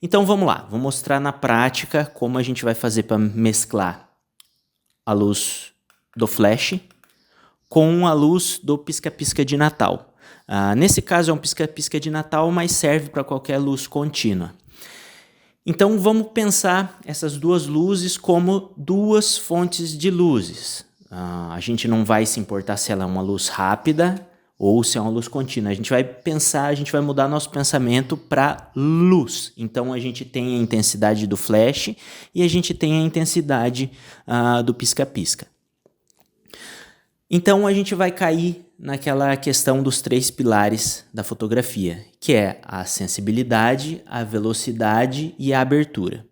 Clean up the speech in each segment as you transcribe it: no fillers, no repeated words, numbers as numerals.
Então vamos lá, vou mostrar na prática como a gente vai fazer para mesclar a luz do flash com a luz do pisca-pisca de Natal. Nesse caso é um pisca-pisca de Natal, mas serve para qualquer luz contínua. Então vamos pensar essas duas luzes como duas fontes de luzes. A gente não vai se importar se ela é uma luz rápida ou se é uma luz contínua. A gente vai pensar, a gente vai mudar nosso pensamento para luz. Então a gente tem a intensidade do flash e a gente tem a intensidade do pisca-pisca. Então a gente vai cair naquela questão dos 3 pilares da fotografia, que é a sensibilidade, a velocidade e a abertura.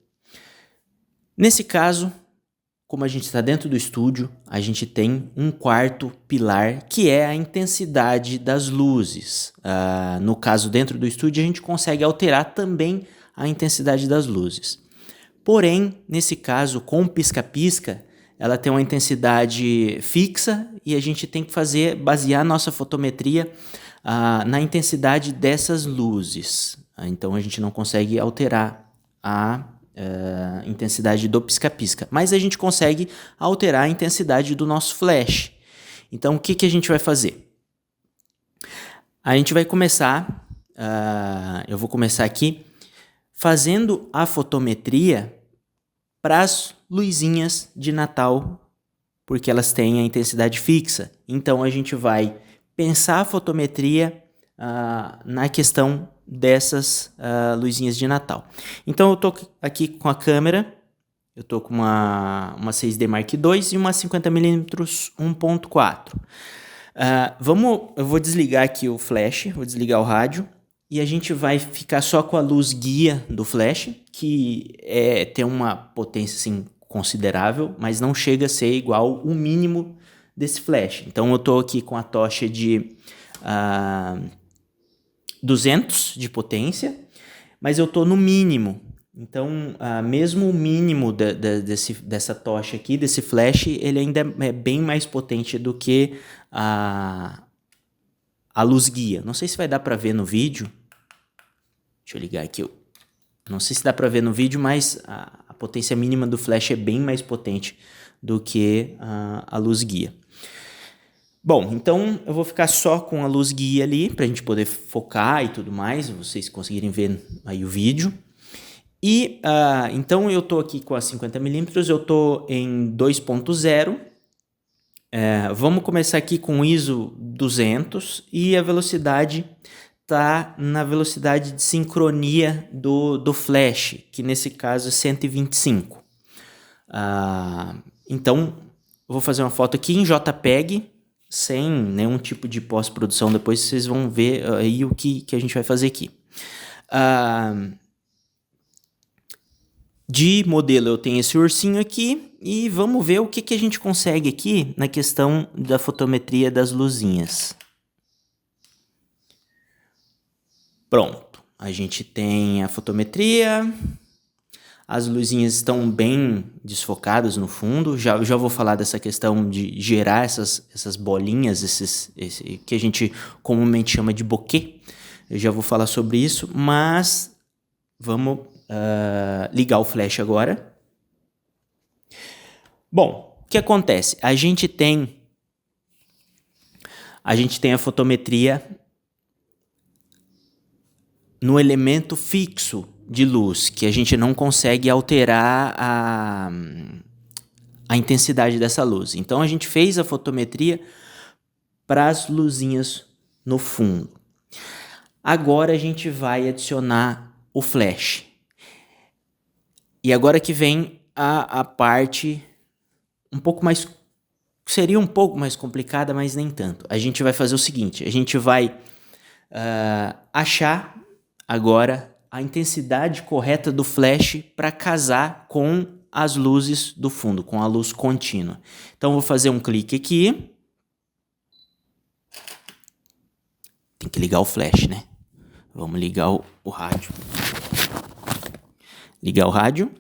Nesse caso, como a gente está dentro do estúdio, a gente tem um quarto pilar, que é a intensidade das luzes. No caso, dentro do estúdio, a gente consegue alterar também a intensidade das luzes. Porém, nesse caso, com o pisca-pisca, ela tem uma intensidade fixa e a gente tem que basear nossa fotometria na intensidade dessas luzes. Então a gente não consegue alterar a intensidade do pisca-pisca, mas a gente consegue alterar a intensidade do nosso flash. Então o que a gente vai fazer? A gente vai começar, eu vou começar aqui fazendo a fotometria para as luzinhas de Natal, porque elas têm a intensidade fixa. Então a gente vai pensar a fotometria na questão dessas luzinhas de Natal. Então eu estou aqui com a câmera, eu estou com uma 6D Mark II e uma 50mm 1.4. Eu vou desligar aqui o flash, vou desligar o rádio, e a gente vai ficar só com a luz guia do flash, que tem uma potência assim, considerável, mas não chega a ser igual o mínimo desse flash. Então eu estou aqui com a tocha de 200 de potência, mas eu estou no mínimo. Então mesmo o mínimo dessa tocha aqui, desse flash, ele ainda é bem mais potente do que a luz guia. Não sei se vai dar para ver no vídeo. Deixa eu ligar aqui. Não sei se dá para ver no vídeo, mas a potência mínima do flash é bem mais potente do que a luz guia. Bom, então eu vou ficar só com a luz guia ali, para a gente poder focar e tudo mais, vocês conseguirem ver aí o vídeo. E então eu estou aqui com a 50mm, eu estou em 2.0. Vamos começar aqui com ISO 200 e a velocidade está na velocidade de sincronia do flash, que nesse caso é 125. Então, eu vou fazer uma foto aqui em JPEG, sem nenhum tipo de pós-produção. Depois vocês vão ver aí o que a gente vai fazer aqui. De modelo eu tenho esse ursinho aqui e vamos ver o que a gente consegue aqui na questão da fotometria das luzinhas. Pronto, a gente tem a fotometria, as luzinhas estão bem desfocadas no fundo, já vou falar dessa questão de gerar essas bolinhas, esse que a gente comumente chama de bokeh, eu já vou falar sobre isso, mas vamos ligar o flash agora. Bom, o que acontece? A gente tem a fotometria no elemento fixo de luz, que a gente não consegue alterar a intensidade dessa luz. Então a gente fez a fotometria para as luzinhas no fundo. Agora a gente vai adicionar o flash. E agora que vem a parte seria um pouco mais complicada, mas nem tanto. A gente vai fazer o seguinte, a gente vai achar agora a intensidade correta do flash para casar com as luzes do fundo, com a luz contínua. Então, eu vou fazer um clique aqui. Tem que ligar o flash, né? Vamos ligar o rádio. Ligar o rádio.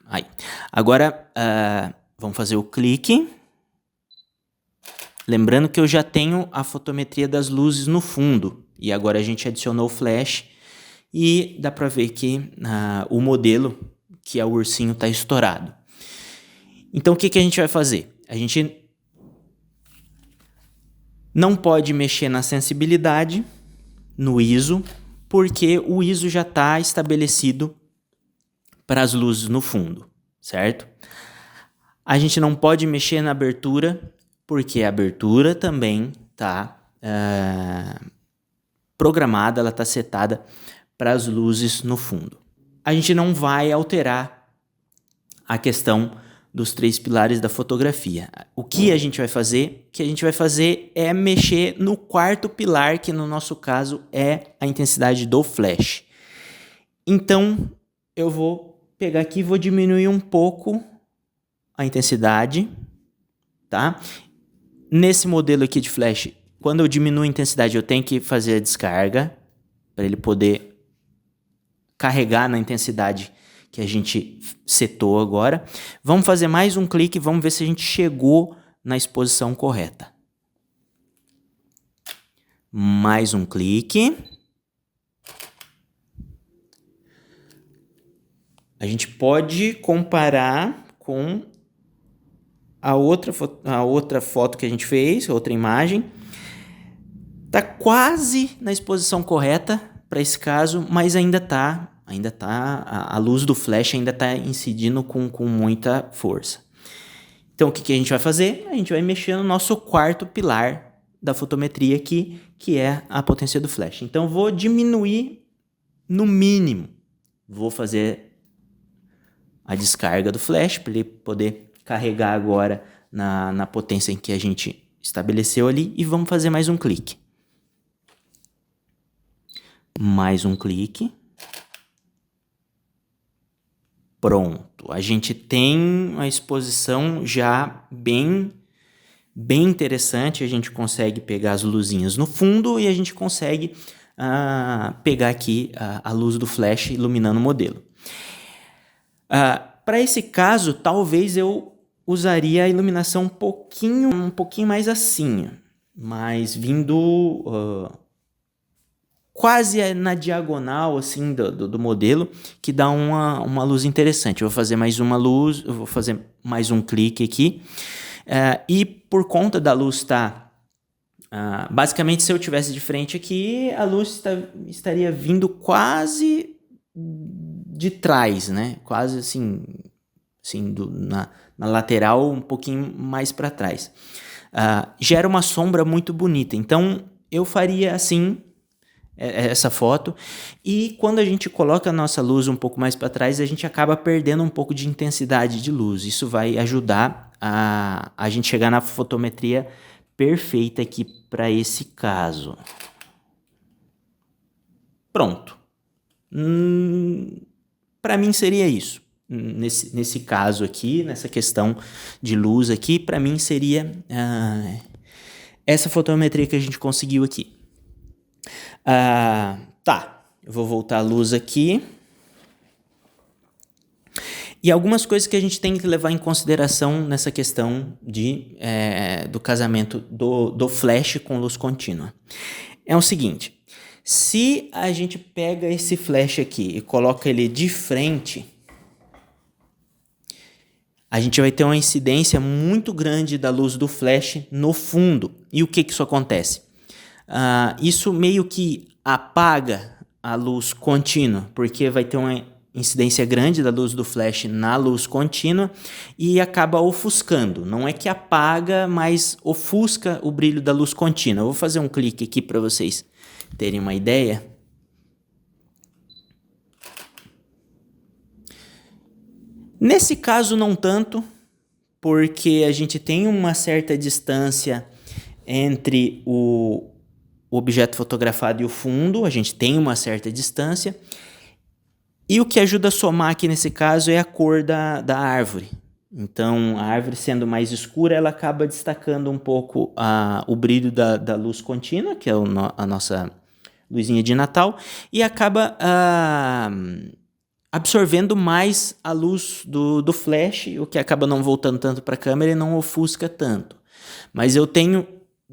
Aí. Agora, vamos fazer o clique. Lembrando que eu já tenho a fotometria das luzes no fundo. E agora a gente adicionou o flash. e dá para ver que o modelo, que é o ursinho, está estourado. Então o que a gente vai fazer? A gente não pode mexer na sensibilidade, no ISO, porque o ISO já está estabelecido para as luzes no fundo, certo? A gente não pode mexer na abertura, porque a abertura também está programada, ela está setada para as luzes no fundo. A gente não vai alterar a questão dos 3 pilares da fotografia. O que a gente vai fazer? O que a gente vai fazer é mexer no 4º pilar, que no nosso caso é a intensidade do flash. Então, eu vou pegar aqui e vou diminuir um pouco a intensidade, tá? Nesse modelo aqui de flash, quando eu diminuo a intensidade, eu tenho que fazer a descarga para ele poder carregar na intensidade que a gente setou agora. Vamos fazer mais um clique e vamos ver se a gente chegou na exposição correta. Mais um clique. A gente pode comparar com a outra foto que a gente fez, a outra imagem. Tá quase na exposição correta para esse caso, mas ainda tá a luz do flash ainda está incidindo com muita força. Então o que a gente vai fazer? A gente vai mexer no nosso 4º pilar da fotometria aqui, que é a potência do flash. Então vou diminuir no mínimo. Vou fazer a descarga do flash para ele poder carregar agora na potência em que a gente estabeleceu ali, e vamos fazer mais um clique. Mais um clique. Pronto, a gente tem uma exposição já bem interessante. A gente consegue pegar as luzinhas no fundo e a gente consegue pegar aqui a luz do flash iluminando o modelo. Para esse caso, talvez eu usaria a iluminação um pouquinho mais assim, mas vindo quase na diagonal assim do modelo, que dá uma luz interessante. Eu vou fazer mais uma luz, eu vou fazer mais um clique aqui, e por conta da luz estar basicamente, se eu tivesse de frente aqui, a luz estaria vindo quase de trás, né? Quase assim na lateral, um pouquinho mais para trás. Gera uma sombra muito bonita. Então eu faria assim essa foto, e quando a gente coloca a nossa luz um pouco mais para trás, a gente acaba perdendo um pouco de intensidade de luz. Isso vai ajudar a gente chegar na fotometria perfeita aqui para esse caso. Pronto. Para mim seria isso. Nesse caso aqui, nessa questão de luz aqui, para mim seria essa fotometria que a gente conseguiu aqui. Tá, eu vou voltar a luz aqui. E algumas coisas que a gente tem que levar em consideração nessa questão do casamento do flash com luz contínua. É o seguinte, se a gente pega esse flash aqui e coloca ele de frente, a gente vai ter uma incidência muito grande da luz do flash no fundo. E o que isso acontece? Isso meio que apaga a luz contínua, porque vai ter uma incidência grande da luz do flash na luz contínua e acaba ofuscando. Não é que apaga, mas ofusca o brilho da luz contínua. Eu vou fazer um clique aqui para vocês terem uma ideia. Nesse caso não tanto, porque a gente tem uma certa distância entre o objeto fotografado e o fundo, a gente tem uma certa distância, e o que ajuda a somar aqui nesse caso é a cor da árvore. Então, a árvore sendo mais escura, ela acaba destacando um pouco o brilho da luz contínua, que é a nossa luzinha de Natal, e acaba absorvendo mais a luz do flash, o que acaba não voltando tanto para a câmera e não ofusca tanto. Mas eu tenho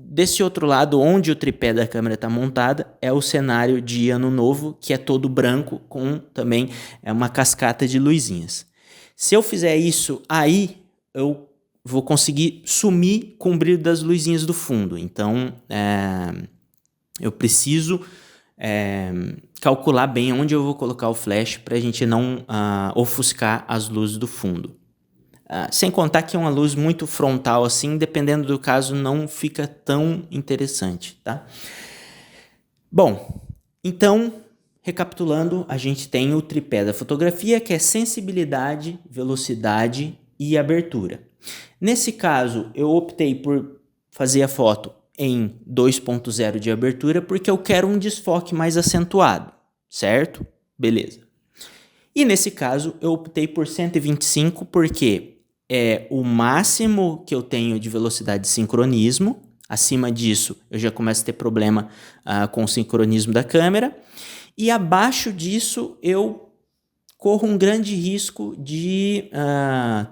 desse outro lado, onde o tripé da câmera está montada, é o cenário de ano novo, que é todo branco, com também uma cascata de luzinhas. Se eu fizer isso aí, eu vou conseguir sumir com o brilho das luzinhas do fundo. Então, eu preciso calcular bem onde eu vou colocar o flash para a gente não ofuscar as luzes do fundo. Sem contar que é uma luz muito frontal assim, dependendo do caso, não fica tão interessante, tá? Bom, então, recapitulando, a gente tem o tripé da fotografia, que é sensibilidade, velocidade e abertura. Nesse caso, eu optei por fazer a foto em 2.0 de abertura, porque eu quero um desfoque mais acentuado, certo? Beleza. E nesse caso, eu optei por 125, porque é o máximo que eu tenho de velocidade de sincronismo. Acima disso, eu já começo a ter problema com o sincronismo da câmera. E abaixo disso, eu corro um grande risco de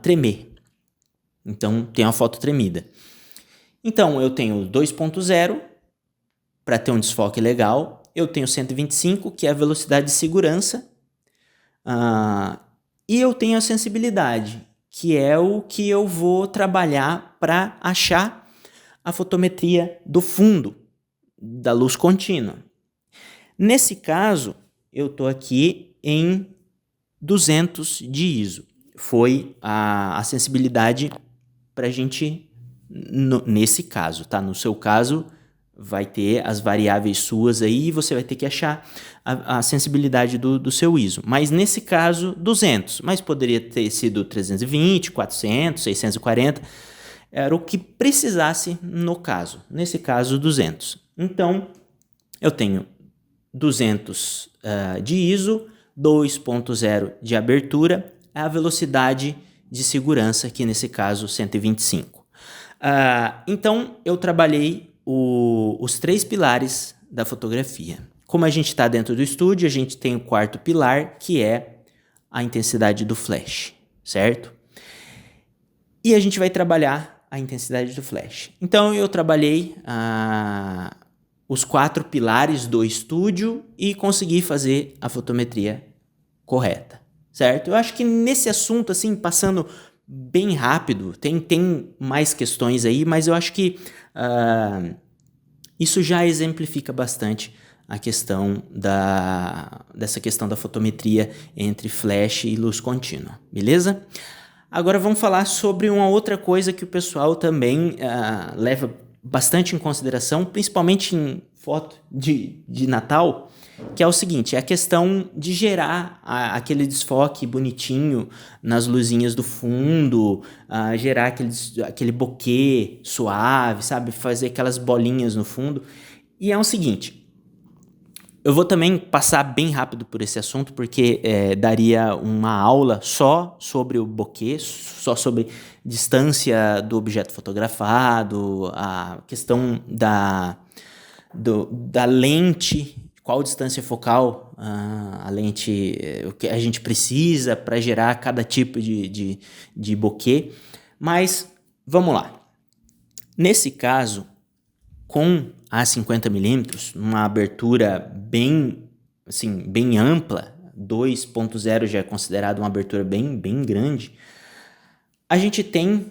tremer. Então, tem uma foto tremida. Então, eu tenho 2.0 para ter um desfoque legal. Eu tenho 125, que é a velocidade de segurança. E eu tenho a sensibilidade, que é o que eu vou trabalhar para achar a fotometria do fundo da luz contínua. Nesse caso, eu estou aqui em 200 de ISO. Foi a sensibilidade para a gente, nesse caso, tá? No seu caso, vai ter as variáveis suas aí e você vai ter que achar a sensibilidade do seu ISO. Mas nesse caso, 200. Mas poderia ter sido 320, 400, 640. Era o que precisasse no caso. Nesse caso, 200. Então, eu tenho 200 de ISO, 2.0 de abertura, a velocidade de segurança, que nesse caso, 125. Então, eu trabalhei os 3 pilares da fotografia. Como a gente está dentro do estúdio, a gente tem o 4º pilar, que é a intensidade do flash, certo? E a gente vai trabalhar a intensidade do flash. Então, eu trabalhei os 4 pilares do estúdio e consegui fazer a fotometria correta, certo? Eu acho que nesse assunto, assim, passando bem rápido, tem mais questões aí, mas eu acho que isso já exemplifica bastante a questão dessa questão da fotometria entre flash e luz contínua, beleza? Agora vamos falar sobre uma outra coisa que o pessoal também leva bastante em consideração, principalmente em foto de Natal, que é o seguinte, é a questão de gerar aquele desfoque bonitinho nas luzinhas do fundo, gerar aquele bokeh suave, sabe? Fazer aquelas bolinhas no fundo. E é o seguinte, eu vou também passar bem rápido por esse assunto, porque daria uma aula só sobre o bokeh, só sobre distância do objeto fotografado, a questão da lente, qual distância focal a lente, o que a gente precisa para gerar cada tipo de bokeh. Mas vamos lá. Nesse caso, com a 50mm, uma abertura bem ampla, 2.0 já é considerado uma abertura bem grande, a gente tem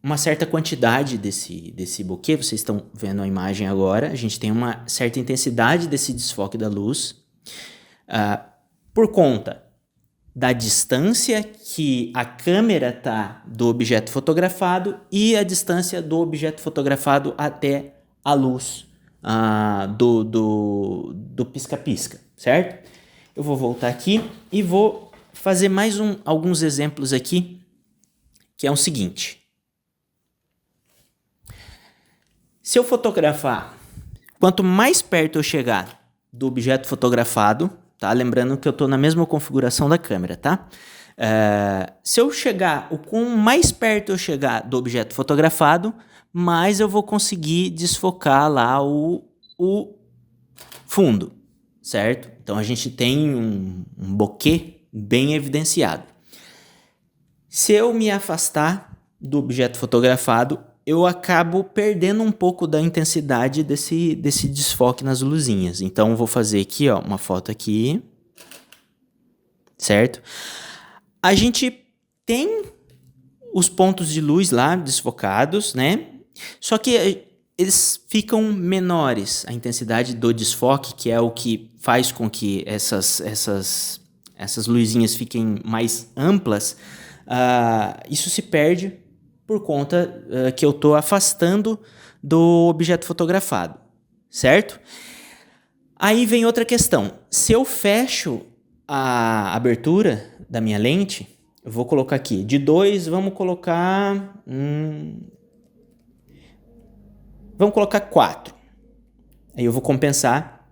uma certa quantidade desse bokeh. Vocês estão vendo a imagem agora, a gente tem uma certa intensidade desse desfoque da luz, por conta da distância que a câmera está do objeto fotografado e a distância do objeto fotografado até a luz do pisca-pisca, certo? Eu vou voltar aqui e vou fazer mais alguns exemplos aqui, que é o seguinte. Se eu fotografar, quanto mais perto eu chegar do objeto fotografado, tá? Lembrando que eu estou na mesma configuração da câmera, tá? Se eu chegar, o quanto mais perto eu chegar do objeto fotografado, mais eu vou conseguir desfocar lá o fundo, certo? Então a gente tem um bokeh bem evidenciado. Se eu me afastar do objeto fotografado, eu acabo perdendo um pouco da intensidade desse desfoque nas luzinhas. Então, eu vou fazer aqui, ó, uma foto aqui, certo? A gente tem os pontos de luz lá desfocados, né? Só que eles ficam menores, a intensidade do desfoque, que é o que faz com que essas luzinhas fiquem mais amplas, isso se perde por conta que eu estou afastando do objeto fotografado, certo? Aí vem outra questão. Se eu fecho a abertura da minha lente, eu vou colocar aqui, de 2, vamos colocar 4. Aí eu vou compensar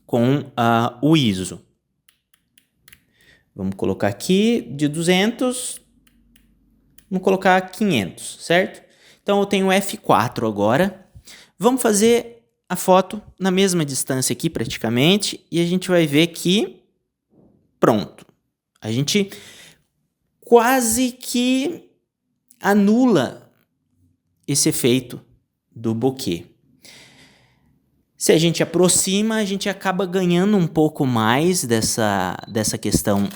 com o ISO. Vamos colocar aqui de 200, vamos colocar 500, certo? Então eu tenho F4 agora. Vamos fazer a foto na mesma distância aqui praticamente e a gente vai ver que pronto. A gente quase que anula esse efeito do bokeh. Se a gente aproxima, a gente acaba ganhando um pouco mais dessa questão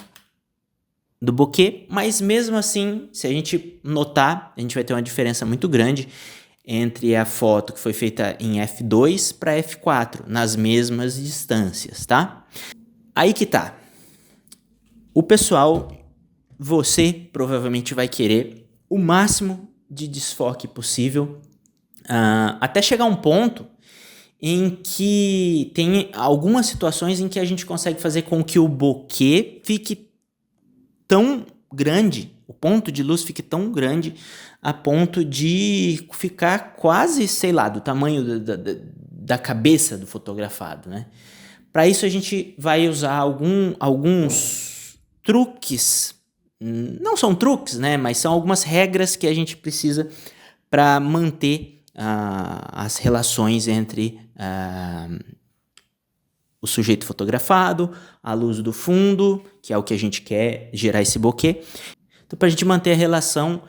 do bokeh, mas mesmo assim, se a gente notar, a gente vai ter uma diferença muito grande entre a foto que foi feita em F2 para F4, nas mesmas distâncias, tá? Aí que tá. O pessoal, você provavelmente vai querer o máximo de desfoque possível, até chegar a um ponto em que tem algumas situações em que a gente consegue fazer com que o bokeh fique tão grande, o ponto de luz fique tão grande a ponto de ficar quase, sei lá, do tamanho da cabeça do fotografado, né? Para isso a gente vai usar alguns truques, não são truques, né? Mas são algumas regras que a gente precisa para manter as relações entre o sujeito fotografado, a luz do fundo, que é o que a gente quer gerar esse bokeh. Então, para a gente manter a relação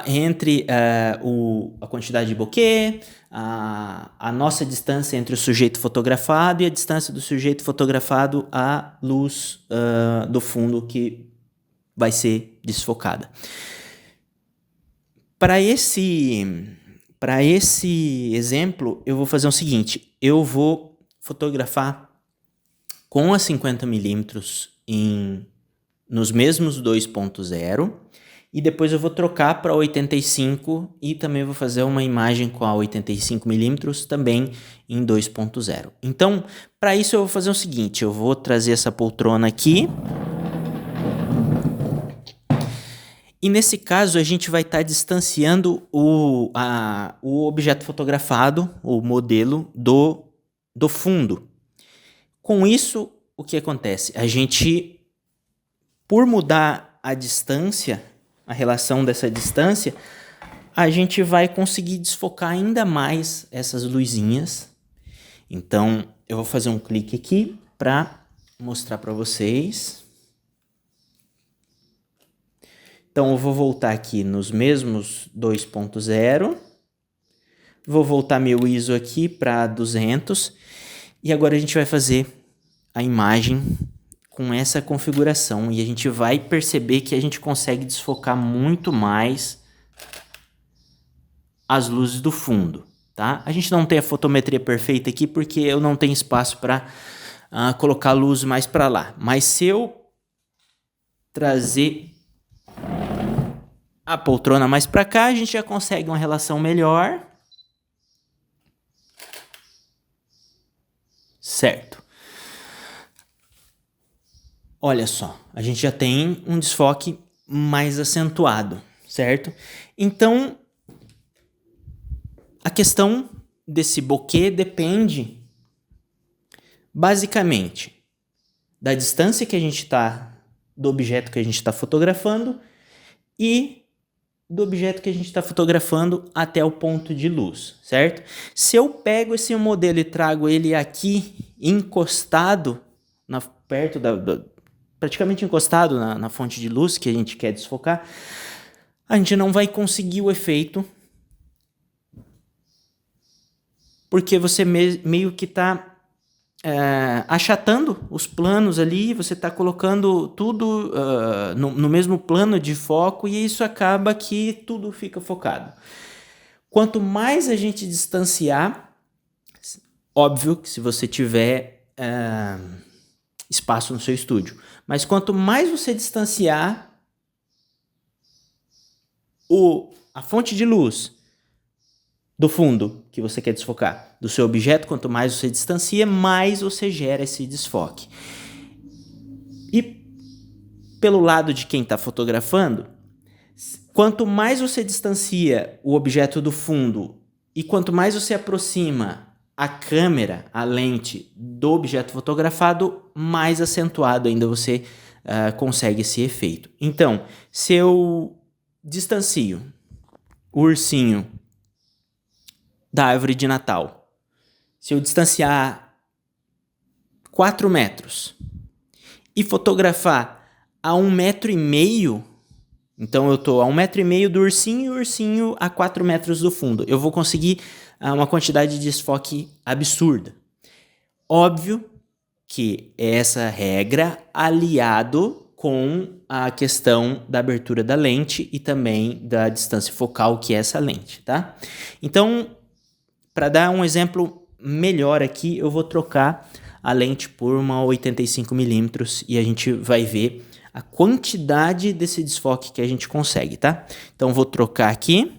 entre a quantidade de bokeh, a nossa distância entre o sujeito fotografado e a distância do sujeito fotografado à luz do fundo que vai ser desfocada. Para esse exemplo, eu vou fazer o seguinte, eu vou fotografar com a 50mm nos mesmos 2.0 e depois eu vou trocar para 85 e também vou fazer uma imagem com a 85mm também em 2.0. Então, para isso eu vou fazer o seguinte, eu vou trazer essa poltrona aqui e nesse caso a gente vai estar distanciando o objeto fotografado, o modelo do fundo. Com isso, o que acontece? A gente, por mudar a distância, a relação dessa distância, a gente vai conseguir desfocar ainda mais essas luzinhas. Então, eu vou fazer um clique aqui para mostrar para vocês. Então, eu vou voltar aqui nos mesmos 2.0. Vou voltar meu ISO aqui para 200. E agora a gente vai fazer a imagem com essa configuração. E a gente vai perceber que a gente consegue desfocar muito mais as luzes do fundo, tá? A gente não tem a fotometria perfeita aqui porque eu não tenho espaço para colocar a luz mais para lá. Mas se eu trazer a poltrona mais para cá, a gente já consegue uma relação melhor. Certo. Olha só, a gente já tem um desfoque mais acentuado, certo? Então, a questão desse bokeh depende, basicamente, da distância que a gente está do objeto que a gente está fotografando e do objeto que a gente está fotografando até o ponto de luz, certo? Se eu pego esse modelo e trago ele aqui encostado, perto praticamente encostado na fonte de luz que a gente quer desfocar, a gente não vai conseguir o efeito porque você meio que está achatando os planos ali, você está colocando tudo no mesmo plano de foco e isso acaba que tudo fica focado. Quanto mais a gente distanciar, óbvio que se você tiver espaço no seu estúdio, mas quanto mais você distanciar a fonte de luz do fundo que você quer desfocar, do seu objeto, quanto mais você distancia, mais você gera esse desfoque. E pelo lado de quem está fotografando, quanto mais você distancia o objeto do fundo e quanto mais você aproxima a câmera, a lente do objeto fotografado, mais acentuado ainda você consegue esse efeito. Então, se eu distancio o ursinho da árvore de Natal, se eu distanciar 4 metros e fotografar a 1,5 metro, então eu estou a 1,5 metro do ursinho e o ursinho a 4 metros do fundo, eu vou conseguir uma quantidade de desfoque absurda. Óbvio que essa regra aliado com a questão da abertura da lente e também da distância focal, que é essa lente, tá? Então, para dar um exemplo melhor aqui, eu vou trocar a lente por uma 85mm e a gente vai ver a quantidade desse desfoque que a gente consegue, tá? Então, vou trocar aqui.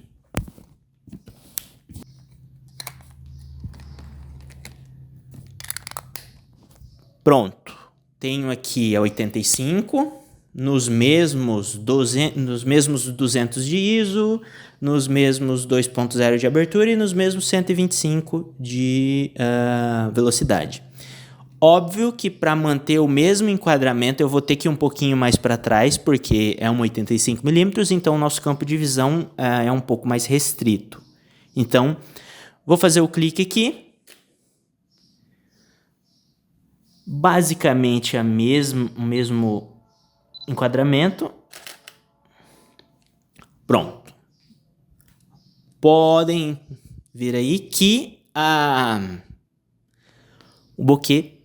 Pronto. Tenho aqui a 85, nos mesmos 200 de ISO, nos mesmos 2.0 de abertura e nos mesmos 125 de velocidade. Óbvio que para manter o mesmo enquadramento eu vou ter que ir um pouquinho mais para trás, porque é um 85mm, então o nosso campo de visão é um pouco mais restrito. Então, vou fazer o clique aqui. Basicamente o mesmo enquadramento. Pronto. Podem ver aí que o bokeh,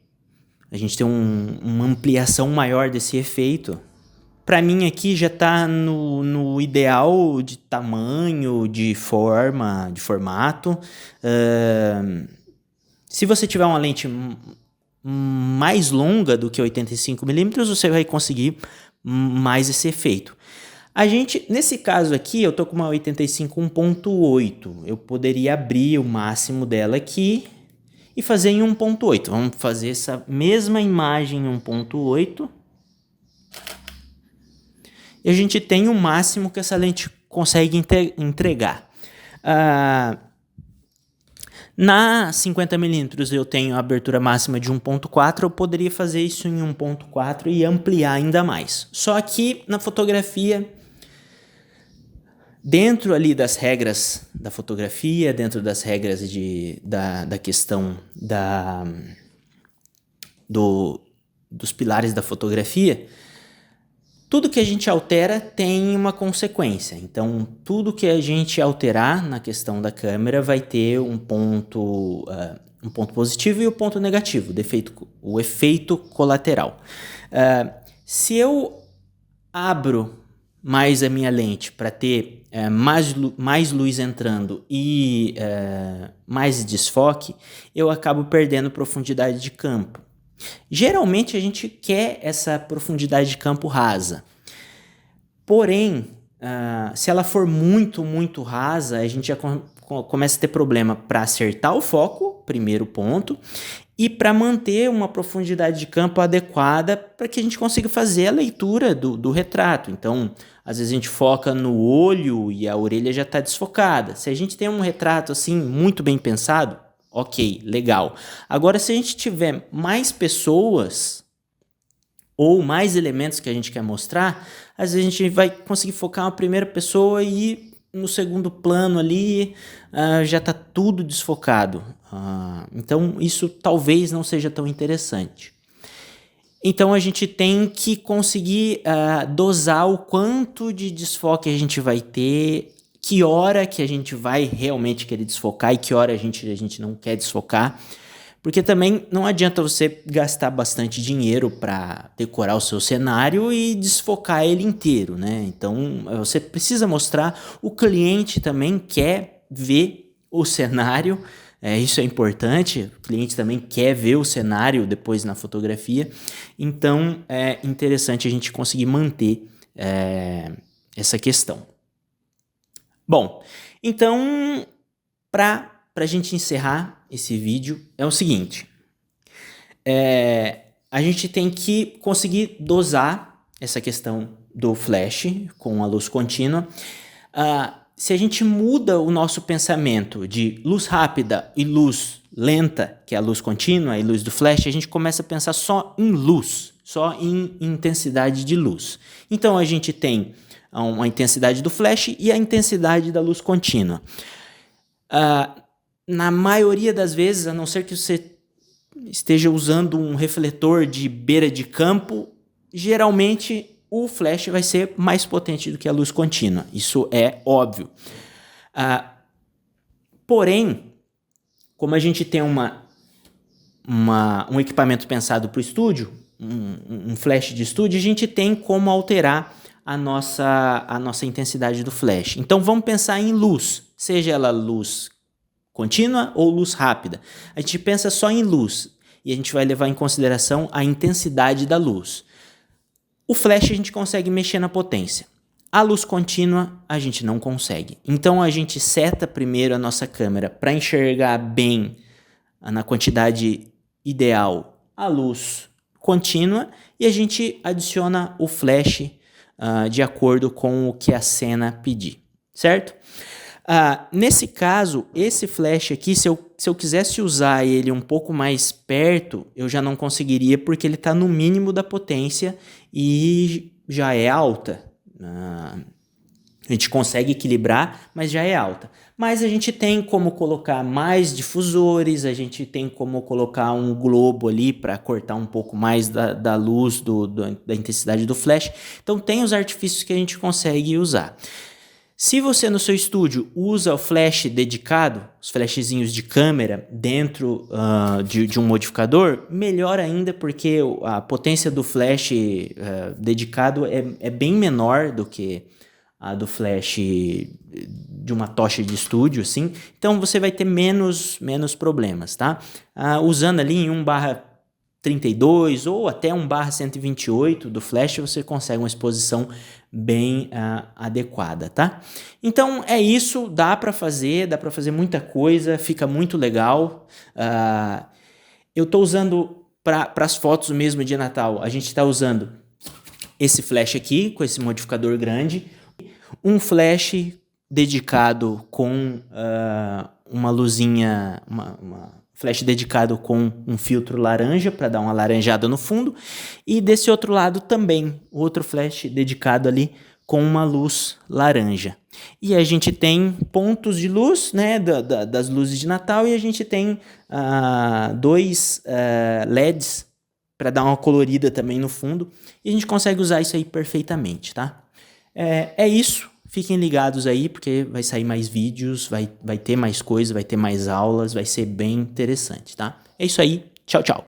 a gente tem uma ampliação maior desse efeito. Para mim aqui já está no ideal de tamanho, de forma, de formato. Se você tiver uma lente mais longa do que 85mm, você vai conseguir mais esse efeito. Nesse caso aqui, eu tô com uma 85 1.8. Eu poderia abrir o máximo dela aqui e fazer em 1.8. Vamos fazer essa mesma imagem em 1.8. E a gente tem o máximo que essa lente consegue entregar. Na 50mm eu tenho a abertura máxima de 1.4, eu poderia fazer isso em 1.4 e ampliar ainda mais. Só que na fotografia, dentro ali das regras da fotografia, dentro das regras da questão dos pilares da fotografia, tudo que a gente altera tem uma consequência. Então, tudo que a gente alterar na questão da câmera vai ter um ponto positivo e um ponto negativo, o efeito colateral. Se eu abro mais a minha lente para ter mais luz entrando e mais desfoque, eu acabo perdendo profundidade de campo. Geralmente a gente quer essa profundidade de campo rasa. Porém, se ela for muito, muito rasa, a gente já começa a ter problema para acertar o foco, primeiro ponto, e para manter uma profundidade de campo adequada para que a gente consiga fazer a leitura do retrato. Então, às vezes a gente foca no olho e a orelha já está desfocada. Se a gente tem um retrato assim muito bem pensado, ok, legal. Agora, se a gente tiver mais pessoas ou mais elementos que a gente quer mostrar, às vezes a gente vai conseguir focar uma primeira pessoa e no segundo plano ali já está tudo desfocado. Então, isso talvez não seja tão interessante. Então, a gente tem que conseguir dosar o quanto de desfoque a gente vai ter, que hora que a gente vai realmente querer desfocar e que hora a gente não quer desfocar. Porque também não adianta você gastar bastante dinheiro para decorar o seu cenário e desfocar ele inteiro, né? Então você precisa mostrar, o cliente também quer ver o cenário, isso é importante, o cliente também quer ver o cenário depois na fotografia, então é interessante a gente conseguir manter essa questão. Bom, então para a gente encerrar esse vídeo é o seguinte, a gente tem que conseguir dosar essa questão do flash com a luz contínua. Se a gente muda o nosso pensamento de luz rápida e luz lenta, que é a luz contínua e luz do flash, a gente começa a pensar só em luz, só em intensidade de luz. Então a gente tem a intensidade do flash e a intensidade da luz contínua. Na maioria das vezes, a não ser que você esteja usando um refletor de beira de campo, geralmente o flash vai ser mais potente do que a luz contínua. Isso é óbvio. Porém, como a gente tem um equipamento pensado para o estúdio, um flash de estúdio, a gente tem como alterar a nossa intensidade do flash. Então vamos pensar em luz, seja ela luz contínua ou luz rápida. A gente pensa só em luz e a gente vai levar em consideração a intensidade da luz. O flash a gente consegue mexer na potência. A luz contínua a gente não consegue. Então a gente seta primeiro a nossa câmera para enxergar bem na quantidade ideal a luz contínua e a gente adiciona o flash de acordo com o que a cena pedir, certo? Nesse caso, esse flash aqui, se eu quisesse usar ele um pouco mais perto, eu já não conseguiria porque ele está no mínimo da potência e já é alta. A gente consegue equilibrar, mas já é alta. Mas a gente tem como colocar mais difusores, a gente tem como colocar um globo ali para cortar um pouco mais da luz, da intensidade do flash. Então tem os artifícios que a gente consegue usar. Se você no seu estúdio usa o flash dedicado, os flashzinhos de câmera dentro de um modificador, melhor ainda porque a potência do flash dedicado é bem menor do que a do flash de uma tocha de estúdio, assim. Então você vai ter menos problemas, tá? Usando ali em 1/32 ou até 1/128 do flash, você consegue uma exposição bem adequada, tá? Então é isso, dá para fazer muita coisa, fica muito legal. Eu tô usando para as fotos mesmo de Natal, a gente está usando esse flash aqui com esse modificador grande, um flash dedicado com uma luzinha, flash dedicado com um filtro laranja para dar uma laranjada no fundo, e desse outro lado também outro flash dedicado ali com uma luz laranja. E a gente tem pontos de luz, né, das luzes de Natal, e a gente tem dois LEDs para dar uma colorida também no fundo, e a gente consegue usar isso aí perfeitamente, tá? É isso. Fiquem ligados aí, porque vai sair mais vídeos, vai ter mais coisa, vai ter mais aulas, vai ser bem interessante, tá? É isso aí. Tchau, tchau.